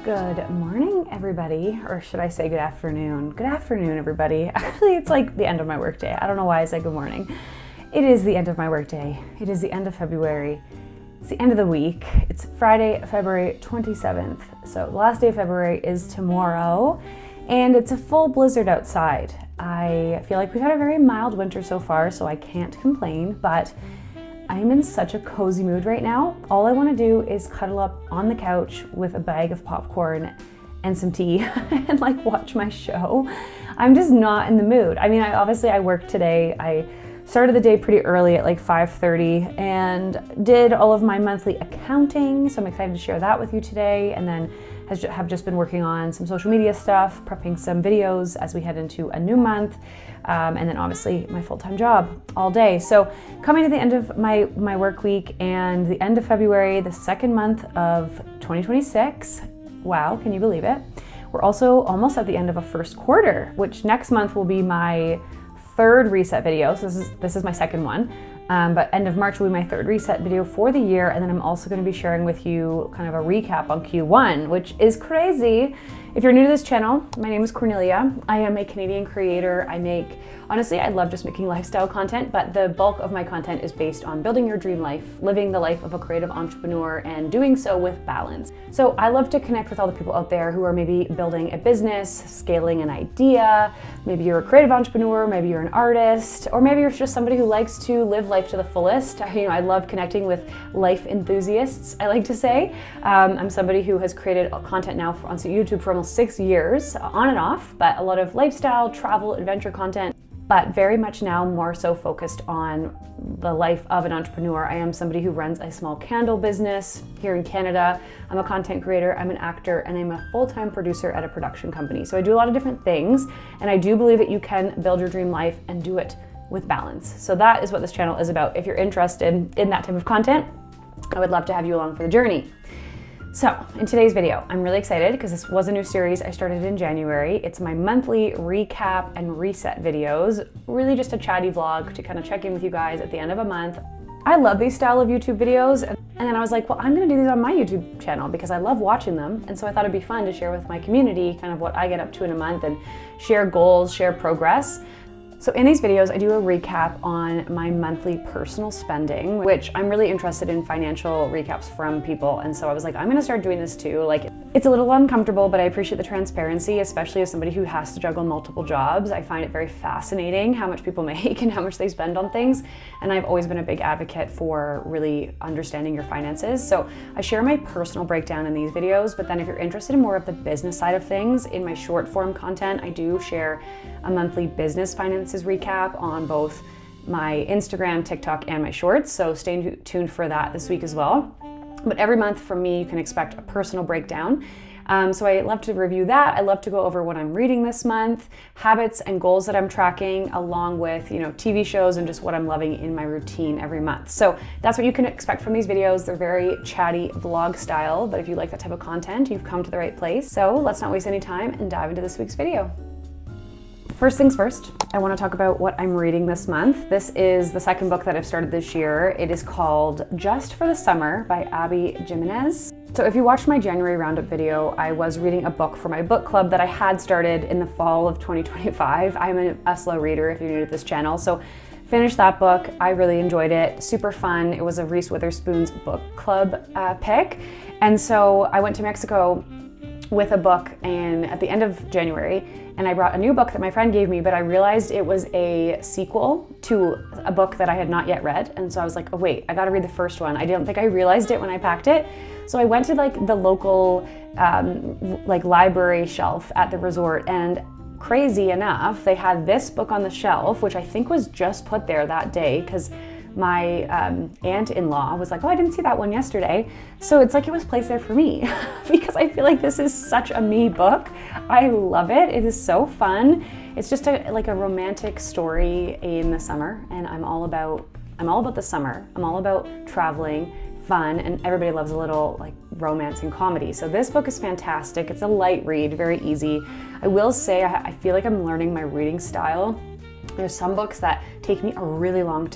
Good morning, everybody, or should I say good afternoon? Good afternoon, everybody. Actually, it's like the end of my workday. I don't know why I say good morning. It is the end of my workday. It is the end of February. It's the end of the week. It's Friday, February 27th. So the last day of February is tomorrow, and it's a full blizzard outside. I feel like we've had a very mild winter so far, so I can't complain, but I'm in such a cozy mood right now. All I want to do is cuddle up on the couch with a bag of popcorn and some tea and like watch my show. I'm just not in the mood. I mean, I worked today. I started the day pretty early at like 5:30 and did all of my monthly accounting. So I'm excited to share that with you today. And then have just been working on some social media stuff, prepping some videos as we head into a new month. And then obviously my full-time job all day. So coming to the end of my work week and the end of February, the second month of 2026. Wow, can you believe it? We're also almost at the end of a first quarter, which next month will be my third reset video. So this is my second one. But end of March will be my third reset video for the year. And then I'm also going to be sharing with you kind of a recap on Q1, which is crazy. If you're new to this channel, my name is Cornelia. I am a Canadian creator. Honestly, I love just making lifestyle content, but the bulk of my content is based on building your dream life, living the life of a creative entrepreneur, and doing so with balance. So I love to connect with all the people out there who are maybe building a business, scaling an idea. Maybe you're a creative entrepreneur, maybe you're an artist, or maybe you're just somebody who likes to live life to the fullest. I love connecting with life enthusiasts, I like to say. I'm somebody who has created content now on YouTube for almost 6 years, on and off, but a lot of lifestyle, travel, adventure content, but very much now more so focused on the life of an entrepreneur. I am somebody who runs a small candle business here in Canada. I'm a content creator, I'm an actor, and I'm a full-time producer at a production company. So I do a lot of different things, and I do believe that you can build your dream life and do it with balance. So that is what this channel is about. If you're interested in that type of content, I would love to have you along for the journey. So in today's video, I'm really excited because this was a new series I started in January. It's my monthly recap and reset videos, really just a chatty vlog to kind of check in with you guys at the end of a month. I love these style of YouTube videos, and then I was like, well, I'm gonna do these on my YouTube channel because I love watching them, and so I thought it'd be fun to share with my community kind of what I get up to in a month and share goals, share progress. So in these videos, I do a recap on my monthly personal spending, which I'm really interested in financial recaps from people. And so I was like, I'm gonna start doing this too. Like, it's a little uncomfortable, but I appreciate the transparency, especially as somebody who has to juggle multiple jobs. I find it very fascinating how much people make and how much they spend on things. And I've always been a big advocate for really understanding your finances. So I share my personal breakdown in these videos, but then if you're interested in more of the business side of things, in my short form content, I do share a monthly business finances recap on both my Instagram, TikTok, and my shorts. So stay tuned for that this week as well. But every month from me, you can expect a personal breakdown. So I love to review that. I love to go over what I'm reading this month, habits and goals that I'm tracking, along with, TV shows and just what I'm loving in my routine every month. So that's what you can expect from these videos. They're very chatty vlog style, but if you like that type of content, you've come to the right place. So let's not waste any time and dive into this week's video. First things first, I want to talk about what I'm reading this month. This is the second book that I've started this year. It is called Just for the Summer by Abby Jimenez. So if you watched my January roundup video, I was reading a book for my book club that I had started in the fall of 2025. I'm a slow reader if you're new to this channel. So finished that book. I really enjoyed it. Super fun. It was a Reese Witherspoon's book club pick. And so I went to Mexico with a book at the end of January, and I brought a new book that my friend gave me, but I realized it was a sequel to a book that I had not yet read. And so I was like, oh wait, I gotta read the first one. I don't think I realized it when I packed it. So I went to the local library shelf at the resort, and crazy enough, they had this book on the shelf, which I think was just put there that day because my aunt-in-law was like, oh, I didn't see that one yesterday. So it's like it was placed there for me because I feel like this is such a me book. I love it. It is so fun. It's just like a romantic story in the summer, and I'm all about the summer. I'm all about traveling, fun, and everybody loves a little romance and comedy. So this book is fantastic. It's a light read, very easy. I will say I feel like I'm learning my reading style. There's some books that take me a really long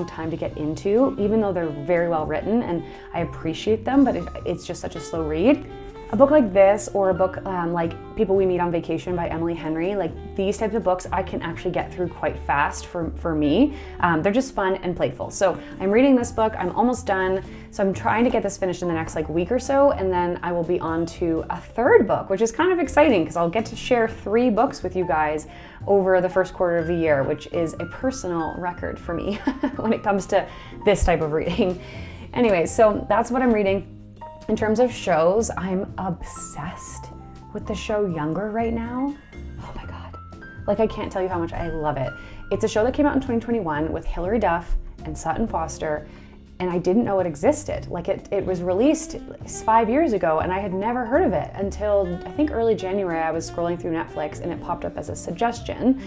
time to get into, even though they're very well written and I appreciate them, but it's just such a slow read. A book like this, or a book like People We Meet on Vacation by Emily Henry, like these types of books I can actually get through quite fast for me. They're just fun and playful. So I'm reading this book, I'm almost done. So I'm trying to get this finished in the next like week or so, and then I will be on to a third book, which is kind of exciting because I'll get to share 3 books with you guys over the first quarter of the year, which is a personal record for me when it comes to this type of reading. Anyway, so that's what I'm reading. In terms of shows, I'm obsessed with the show Younger right now. Oh my God. Like, I can't tell you how much I love it. It's a show that came out in 2021 with Hilary Duff and Sutton Foster, and I didn't know it existed. Like, it was released 5 years ago, and I had never heard of it until I think early January. I was scrolling through Netflix and it popped up as a suggestion.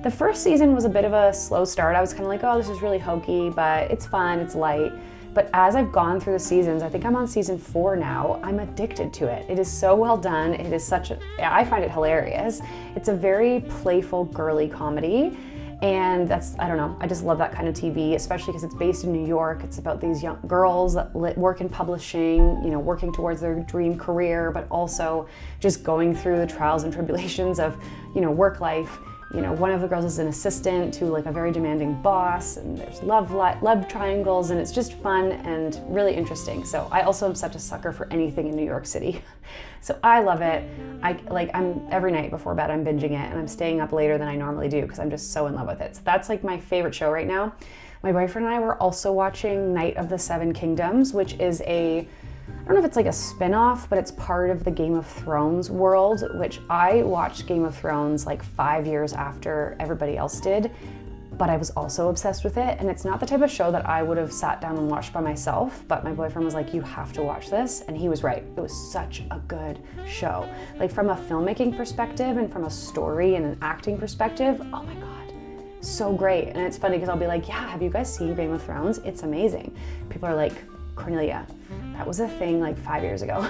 The first season was a bit of a slow start. I was kind of like, oh, this is really hokey, but it's fun, it's light. But as I've gone through the seasons, I think I'm on season 4 now, I'm addicted to it. It is so well done. It is I find it hilarious. It's a very playful, girly comedy. And I don't know, I just love that kind of TV, especially because it's based in New York. It's about these young girls that work in publishing, you know, working towards their dream career, but also just going through the trials and tribulations of, you know, work life. You know, one of the girls is an assistant to like a very demanding boss, and there's love triangles, and it's just fun and really interesting. So I also am such a sucker for anything in New York City. So I love it. I'm every night before bed I'm binging it, and I'm staying up later than I normally do because I'm just so in love with it. So that's like my favorite show right now. My boyfriend and I were also watching Night of the Seven Kingdoms, which is I don't know if it's like a spin-off, but it's part of the Game of Thrones world, which I watched Game of Thrones like 5 years after everybody else did, but I was also obsessed with it. And it's not the type of show that I would have sat down and watched by myself, but my boyfriend was like, you have to watch this. And he was right. It was such a good show. Like, from a filmmaking perspective and from a story and an acting perspective, oh my God, so great. And it's funny because I'll be like, yeah, have you guys seen Game of Thrones? It's amazing. People are like, Cornelia, that was a thing like 5 years ago.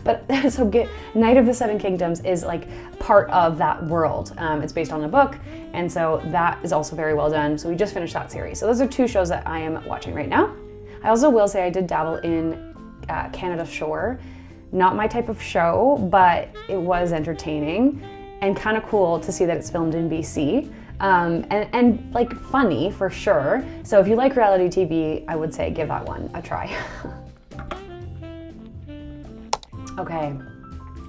But so Night of the Seven Kingdoms is like part of that world. It's based on a book, and so that is also very well done. So we just finished that series. So those are 2 shows that I am watching right now. I also will say I did dabble in Canada Shore. Not my type of show, but it was entertaining and kind of cool to see that it's filmed in BC. And like funny for sure. So if you like reality TV, I would say give that one a try. Okay,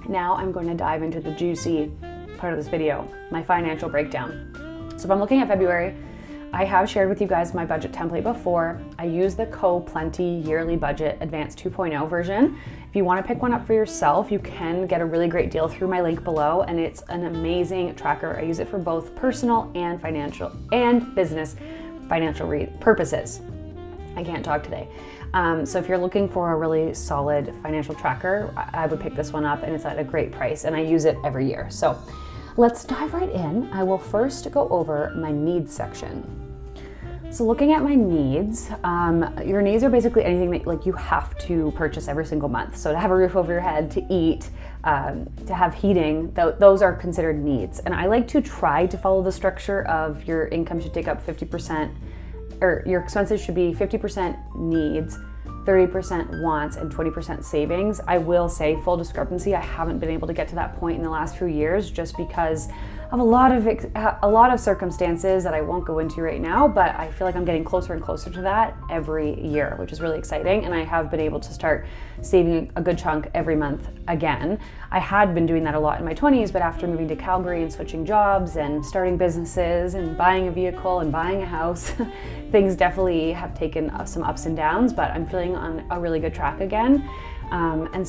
now I'm going to dive into the juicy part of this video, my financial breakdown. So if I'm looking at February, I have shared with you guys my budget template before. I use the Plenty Yearly Budget Advanced 2.0 version. If you want to pick one up for yourself, you can get a really great deal through my link below, and it's an amazing tracker. I use it for both personal and financial and business financial purposes. I can't talk today. So if you're looking for a really solid financial tracker, I would pick this one up, and it's at a great price, and I use it every year. So let's dive right in. I will first go over my needs section. So looking at my needs, your needs are basically anything that like you have to purchase every single month. So to have a roof over your head, to eat, to have heating, those are considered needs. And I like to try to follow the structure of your income should take up 50%, or your expenses should be 50% needs, 30% wants, and 20% savings. I will say, full discrepancy, I haven't been able to get to that point in the last few years just because of a lot of circumstances that I won't go into right now, but I feel like I'm getting closer and closer to that every year, which is really exciting. And I have been able to start saving a good chunk every month again. I had been doing that a lot in my 20s, but after moving to Calgary and switching jobs and starting businesses and buying a vehicle and buying a house, things definitely have taken some ups and downs, but I'm feeling on a really good track again. And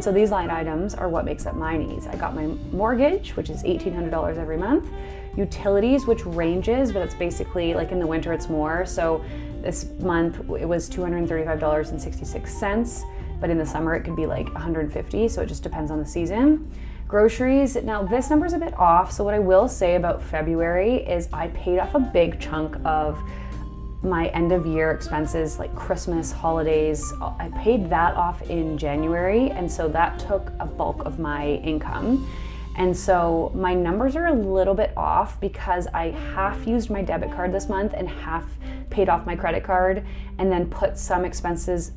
so these line items are what makes up my needs. I got my mortgage, which is $1,800 every month. Utilities, which ranges, but it's basically like in the winter it's more. So this month it was $235.66, but in the summer it could be like $150. So it just depends on the season. Groceries, now this number's a bit off. So what I will say about February is I paid off a big chunk of my end of year expenses like Christmas, holidays. I paid that off in January, and so that took a bulk of my income. And so my numbers are a little bit off because I half used my debit card this month and half paid off my credit card, and then put some expenses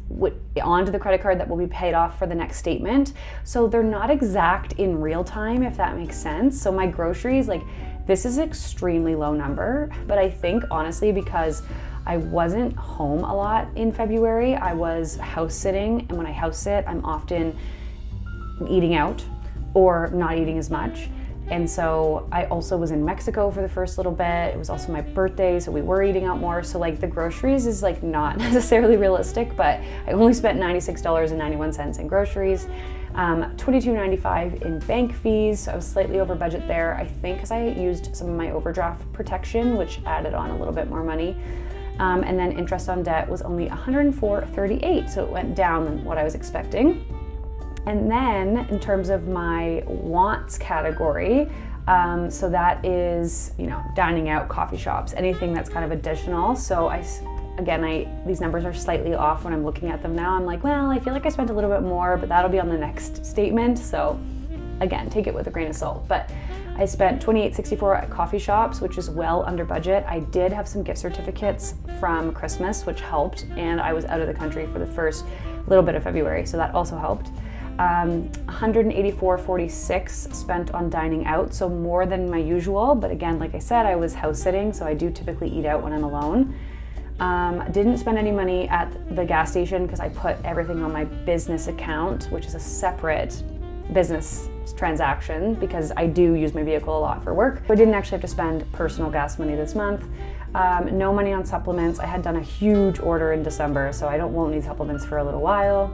onto the credit card that will be paid off for the next statement. So they're not exact in real time, if that makes sense. So my groceries, like, this is extremely low number, but I think honestly because I wasn't home a lot in February, I was house sitting, and when I house sit, I'm often eating out or not eating as much. And so I also was in Mexico for the first little bit. It was also my birthday, so we were eating out more. So like the groceries is like not necessarily realistic, but I only spent $96.91 in groceries, $22.95 in bank fees. So I was slightly over budget there, I think, because I used some of my overdraft protection, which added on a little bit more money. And then interest on debt was only $104.38, so it went down than what I was expecting. And then in terms of my wants category, so that is, dining out, coffee shops, anything that's kind of additional. So these numbers are slightly off when I'm looking at them now. I'm like, well, I feel like I spent a little bit more, but that'll be on the next statement. So again, take it with a grain of salt. But I spent $28.64 at coffee shops, which is well under budget. I did have some gift certificates from Christmas, which helped, and I was out of the country for the first little bit of February, so that also helped. $184.46 spent on dining out, so more than my usual, but again, like I said, I was house sitting, so I do typically eat out when I'm alone. Didn't spend any money at the gas station because I put everything on my business account, which is a separate business transaction because I do use my vehicle a lot for work. I didn't actually have to spend personal gas money this month. No money on supplements. I had done a huge order in December, so I won't need supplements for a little while.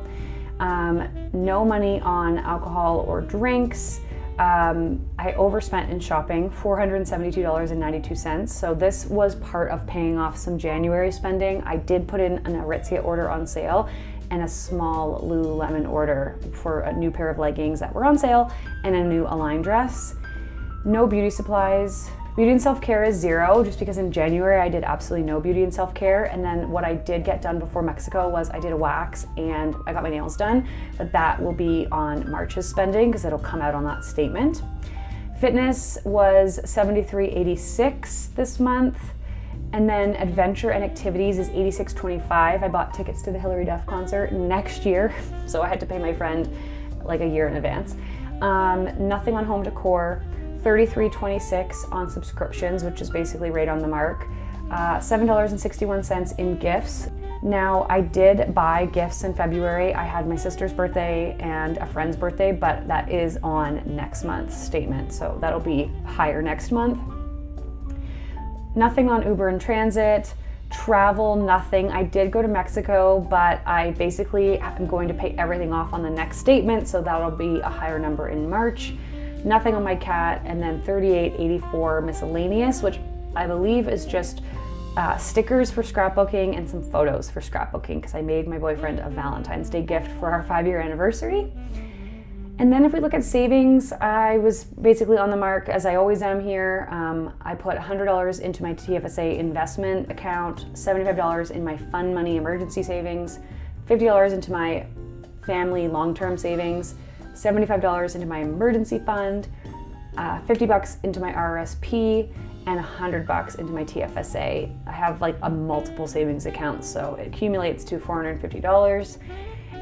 No money on alcohol or drinks. I overspent in shopping, $472.92. So this was part of paying off some January spending. I did put in an Aritzia order on sale and a small Lululemon order for a new pair of leggings that were on sale and a new Align dress. No beauty supplies. Beauty and self-care is $0, just because in January I did absolutely no beauty and self-care. And then what I did get done before Mexico was I did a wax and I got my nails done, but that will be on March's spending because it'll come out on that statement. Fitness was $73.86 this month. And then adventure and activities is $86.25. I bought tickets to the Hilary Duff concert next year, so I had to pay my friend like a year in advance. Nothing on home decor. $33.26 on subscriptions, which is basically right on the mark. $7.61 in gifts. Now, I did buy gifts in February. I had my sister's birthday and a friend's birthday, but that is on next month's statement, so that'll be higher next month. Nothing on Uber and Transit. Travel, nothing. I did go to Mexico, but I basically am going to pay everything off on the next statement, so that'll be a higher number in March. Nothing on my cat, and then $38.84 miscellaneous, which I believe is just stickers for scrapbooking and some photos for scrapbooking because I made my boyfriend a Valentine's Day gift for our 5-year anniversary. And then if we look at savings, I was basically on the mark as I always am here. I put $100 into my TFSA investment account, $75 in my fun money emergency savings, $50 into my family long-term savings, $75 into my emergency fund, $50 into my RRSP, and $100 into my TFSA. I have like a multiple savings account, so it accumulates to $450.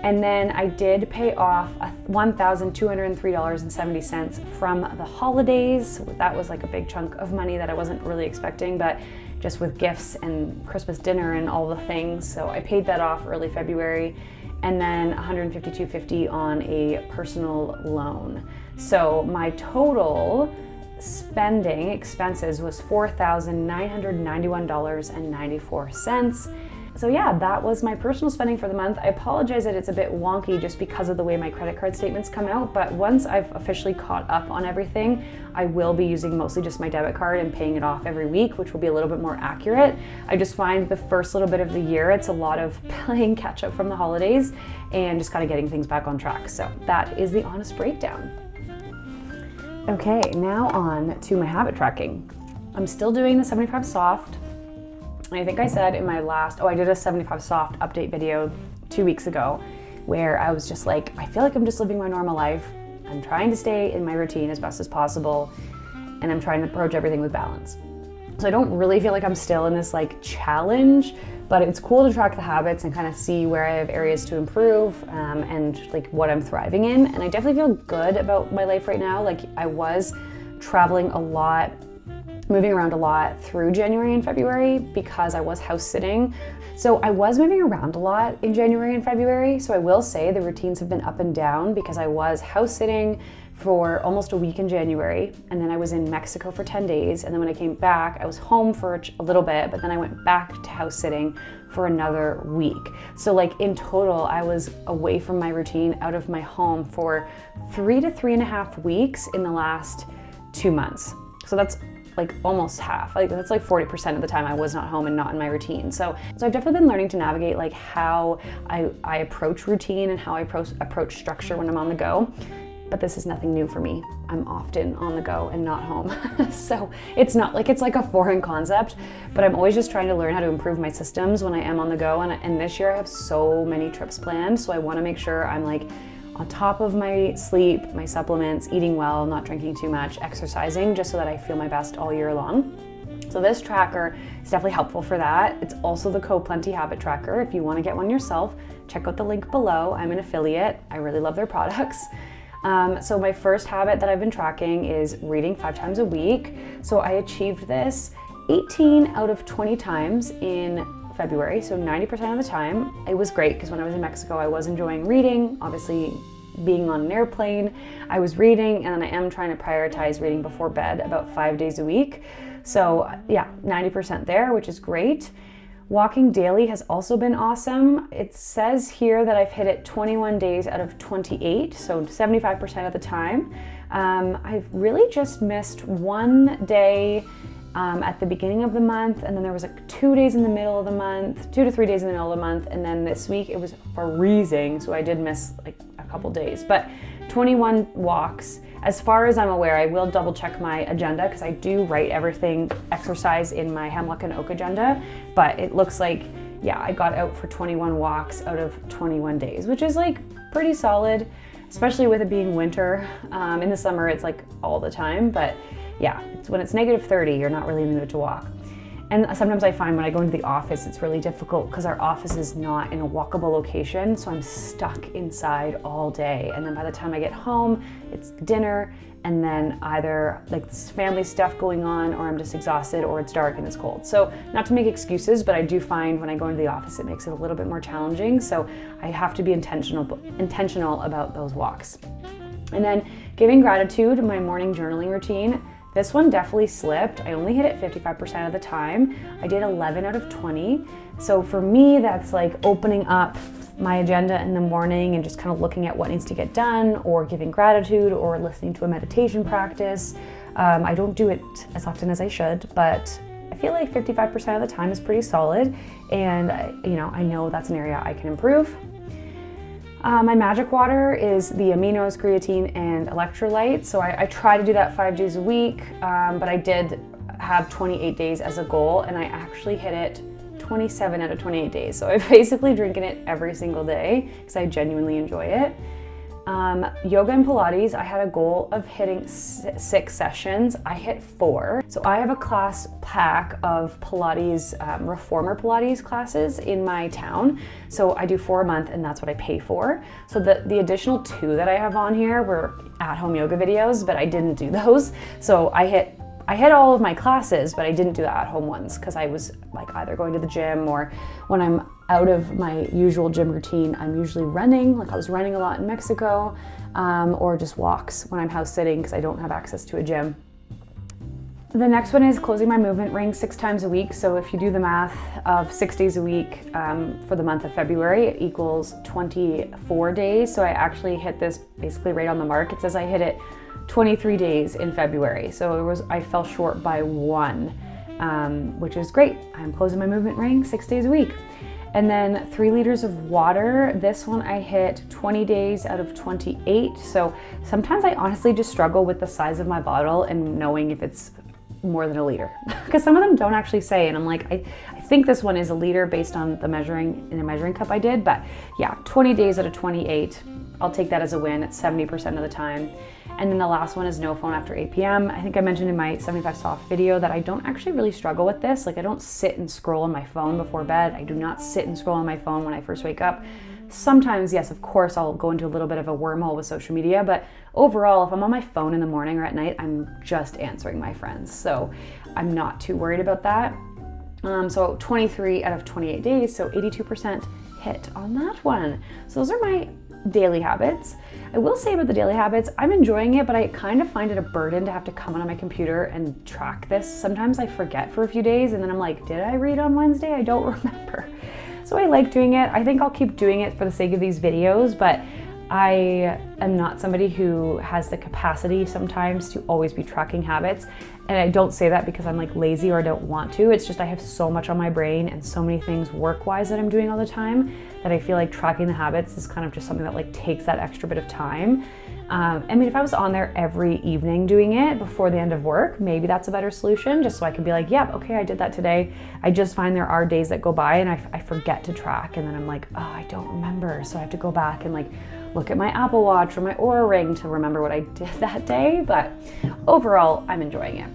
And then I did pay off $1,203.70 from the holidays. So that was like a big chunk of money that I wasn't really expecting, but just with gifts and Christmas dinner and all the things. So I paid that off early February, and then $152.50 on a personal loan. So my total spending expenses was $4,991.94. So yeah, that was my personal spending for the month. I apologize that it's a bit wonky just because of the way my credit card statements come out, but once I've officially caught up on everything, I will be using mostly just my debit card and paying it off every week, which will be a little bit more accurate. I just find the first little bit of the year, it's a lot of playing catch up from the holidays and just kind of getting things back on track. So that is the honest breakdown. Okay, now on to my habit tracking. I'm still doing the 75 soft. I think I said in my last, I did a 75 soft update video 2 weeks ago where I was just like, I feel like I'm just living my normal life. I'm trying to stay in my routine as best as possible, and I'm trying to approach everything with balance. So I don't really feel like I'm still in this like challenge, but it's cool to track the habits and kind of see where I have areas to improve, and like what I'm thriving in. And I definitely feel good about my life right now. Like I was traveling a lot, moving around a lot through January and February because I was house sitting. So I was moving around a lot in January and February. So I will say the routines have been up and down because I was house sitting for almost a week in January, and then I was in Mexico for 10 days, and then when I came back, I was home for a little bit, but then I went back to house sitting for another week. So like in total, I was away from my routine, out of my home for 3 to 3.5 weeks in the last 2 months. So that's like almost half. Like that's like 40% of the time I was not home and not in my routine. So I've definitely been learning to navigate like how I approach routine and how I approach structure when I'm on the go. But this is nothing new for me. I'm often on the go and not home. So it's not like it's like a foreign concept, but I'm always just trying to learn how to improve my systems when I am on the go. And this year I have so many trips planned. So I wanna make sure I'm like on top of my sleep, my supplements, eating well, not drinking too much, exercising, just so that I feel my best all year long. So this tracker is definitely helpful for that. It's also the Plenty Habit Tracker. If you wanna get one yourself, check out the link below. I'm an affiliate. I really love their products. So my first habit that I've been tracking is reading 5 times a week. So I achieved this 18 out of 20 times in February, so 90% of the time. It was great because when I was in Mexico, I was enjoying reading. Obviously, being on an airplane, I was reading, and I am trying to prioritize reading before bed about 5 days a week. So yeah, 90% there, which is great. Walking daily has also been awesome. It says here that I've hit it 21 days out of 28, so 75% of the time. I've really just missed one day at the beginning of the month, and then there was like 2 days in the middle of the month, 2 to 3 days in the middle of the month, and then this week it was freezing, so I did miss like a couple days. But 21 walks. As far as I'm aware, I will double check my agenda because I do write everything exercise in my Hemlock and Oak agenda, but it looks like, yeah, I got out for 21 walks out of 21 days, which is like pretty solid, especially with it being winter. In the summer, it's like all the time, but yeah, when it's -30, you're not really in the mood to walk. And sometimes I find when I go into the office, it's really difficult because our office is not in a walkable location, so I'm stuck inside all day. And then by the time I get home, it's dinner, and then either like family stuff going on, or I'm just exhausted, or it's dark and it's cold. So not to make excuses, but I do find when I go into the office, it makes it a little bit more challenging. So I have to be intentional about those walks. And then giving gratitude, my morning journaling routine. This one definitely slipped. I only hit it 55% of the time. I did 11 out of 20. So for me, that's like opening up my agenda in the morning and just kind of looking at what needs to get done, or giving gratitude, or listening to a meditation practice. I don't do it as often as I should, but I feel like 55% of the time is pretty solid. And I know that's an area I can improve. My magic water is the aminos, creatine, and electrolytes. So I try to do that 5 days a week, but I did have 28 days as a goal, and I actually hit it 27 out of 28 days. So I'm basically drinking it every single day because I genuinely enjoy it. Yoga and Pilates, I had a goal of hitting 6 sessions. I hit 4. So I have a class pack of Pilates, reformer Pilates classes in my town. So I do 4 a month, and that's what I pay for. So the additional 2 that I have on here were at-home yoga videos, but I didn't do those. So I hit all of my classes, but I didn't do the at-home ones because I was like either going to the gym, or when I'm out of my usual gym routine, I'm usually running. Like I was running a lot in Mexico, or just walks when I'm house sitting because I don't have access to a gym. The next one is closing my movement ring 6 times a week. So if you do the math of 6 days a week for the month of February, it equals 24 days. So I actually hit this basically right on the mark. It says I hit it 23 days in February. So I fell short by 1, which is great. I'm closing my movement ring 6 days a week. And then 3 liters of water. This one I hit 20 days out of 28. So sometimes I honestly just struggle with the size of my bottle and knowing if it's more than a liter, because some of them don't actually say, and I'm like, I think this one is a liter based on the measuring in a measuring cup I did, but yeah, 20 days out of 28. I'll take that as a win. It's 70% of the time. And then the last one is no phone after 8 p.m. I think I mentioned in my 75 soft video that I don't actually really struggle with this. Like I don't sit and scroll on my phone before bed. I do not sit and scroll on my phone when I first wake up. Sometimes, yes, of course, I'll go into a little bit of a wormhole with social media, but overall, if I'm on my phone in the morning or at night, I'm just answering my friends. So I'm not too worried about that. So 23 out of 28 days, so 82% hit on that one. So those are my daily habits. I will say about the daily habits, I'm enjoying it, but I kind of find it a burden to have to come on my computer and track this. Sometimes I forget for a few days and then I'm like, did I read on Wednesday? I don't remember. So I like doing it. I think I'll keep doing it for the sake of these videos, but I am not somebody who has the capacity sometimes to always be tracking habits. And I don't say that because I'm like lazy or I don't want to. It's just I have so much on my brain and so many things work-wise that I'm doing all the time that I feel like tracking the habits is kind of just something that like takes that extra bit of time. I mean, if I was on there every evening doing it before the end of work, maybe that's a better solution, just so I could be like, yep, okay, I did that today. I just find there are days that go by and I forget to track, and then I'm like, oh, I don't remember. So I have to go back and like look at my Apple Watch or my Oura Ring to remember what I did that day. But overall, I'm enjoying it.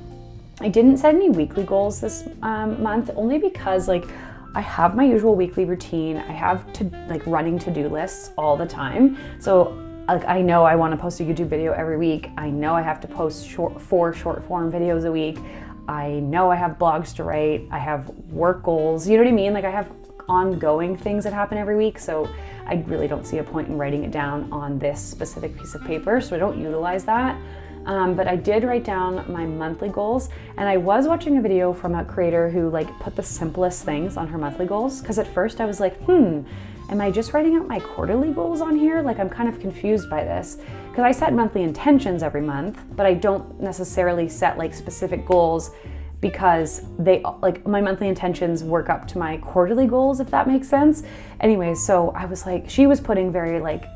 I didn't set any weekly goals this month, only because like I have my usual weekly routine. I have running to-do lists all the time. So like I know I want to post a YouTube video every week. I know I have to post 4 short form videos a week. I know I have blogs to write. I have work goals. You know what I mean? Like I have ongoing things that happen every week. So I really don't see a point in writing it down on this specific piece of paper. So I don't utilize that. But I did write down my monthly goals, and I was watching a video from a creator who like put the simplest things on her monthly goals. Cause at first I was like, am I just writing out my quarterly goals on here? Like I'm kind of confused by this. Cause I set monthly intentions every month, but I don't necessarily set like specific goals because they like my monthly intentions work up to my quarterly goals, if that makes sense. Anyways, so I was like, she was putting very like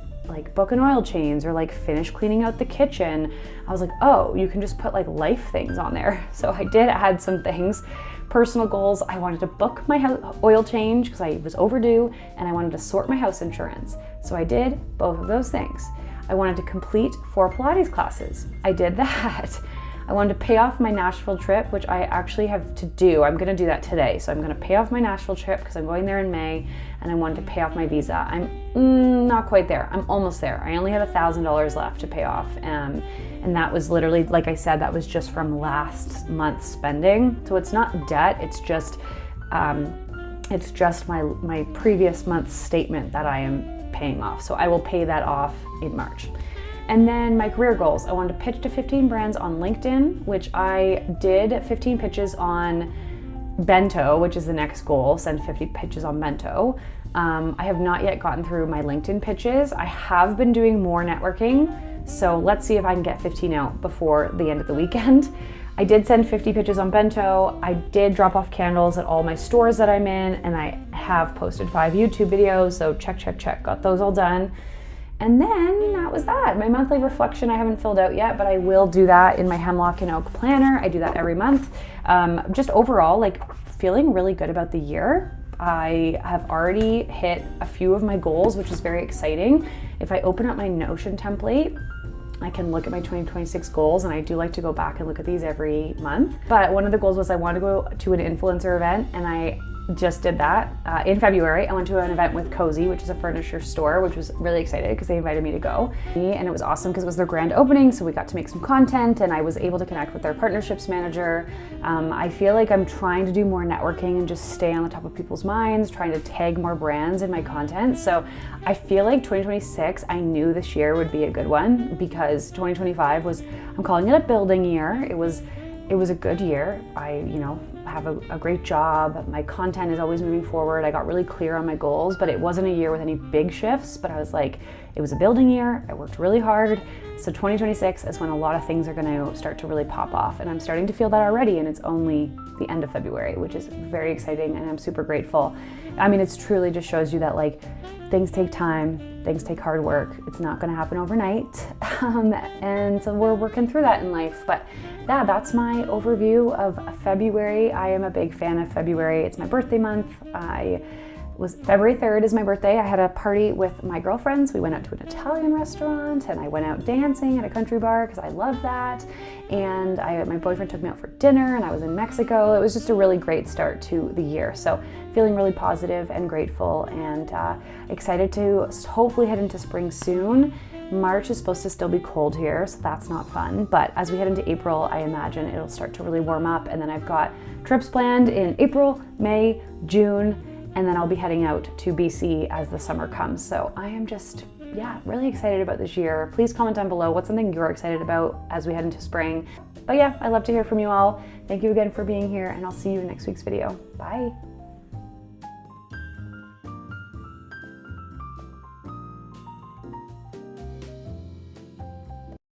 book an oil change or like finish cleaning out the kitchen. I was like, oh, you can just put like life things on there. So I did add some things. Personal goals, I wanted to book my oil change because I was overdue, and I wanted to sort my house insurance. So I did both of those things. I wanted to complete 4 Pilates classes. I did that. I wanted to pay off my Nashville trip, which I actually have to do. I'm gonna do that today. So I'm gonna pay off my Nashville trip because I'm going there in May, and I wanted to pay off my visa. I'm not quite there. I'm almost there. I only have $1,000 left to pay off. And that was literally, like I said, that was just from last month's spending. So it's not debt, it's just my previous month's statement that I am paying off. So I will pay that off in March. And then my career goals. I wanted to pitch to 15 brands on LinkedIn, which I did 15 pitches on Bento, which is the next goal, send 50 pitches on Bento. I have not yet gotten through my LinkedIn pitches. I have been doing more networking, so let's see if I can get 15 out before the end of the weekend. I did send 50 pitches on Bento. I did drop off candles at all my stores that I'm in, and I have posted 5 YouTube videos, so check, got those all done. And then that was that. My monthly reflection I haven't filled out yet, but I will do that in my Hemlock and Oak planner. I do that every month. Just overall, like feeling really good about the year. I have already hit a few of my goals, which is very exciting. If I open up my Notion template, I can look at my 2026 goals, and I do like to go back and look at these every month. But one of the goals was I wanted to go to an influencer event, and I just did that. In February, I went to an event with Cozy, which is a furniture store, which was really excited because they invited me to go. And it was awesome because it was their grand opening, so we got to make some content, and I was able to connect with their partnerships manager. I feel like I'm trying to do more networking and just stay on the top of people's minds, trying to tag more brands in my content. So I feel like 2026, I knew this year would be a good one because 2025 was, I'm calling it a building year. It was a good year. I, have a great job. My content is always moving forward. I got really clear on my goals, but it wasn't a year with any big shifts, but I was like, it was a building year. I worked really hard. So 2026 is when a lot of things are going to start to really pop off, and I'm starting to feel that already, and it's only the end of February, which is very exciting, and I'm super grateful. I mean, it's truly just shows you that like things take time, things take hard work. It's not going to happen overnight. And so we're working through that in life. But yeah, that's my overview of February. I am a big fan of February. It's my birthday month. I was February 3rd is my birthday. I had a party with my girlfriends. We went out to an Italian restaurant and I went out dancing at a country bar because I love that. And my boyfriend took me out for dinner and I was in Mexico. It was just a really great start to the year. So feeling really positive and grateful and excited to hopefully head into spring soon. March is supposed to still be cold here, so that's not fun. But as we head into April, I imagine it'll start to really warm up. And then I've got trips planned in April, May, June, and then I'll be heading out to BC as the summer comes. So I am just, really excited about this year. Please comment down below what's something you're excited about as we head into spring. But yeah, I'd love to hear from you all. Thank you again for being here, and I'll see you in next week's video. Bye.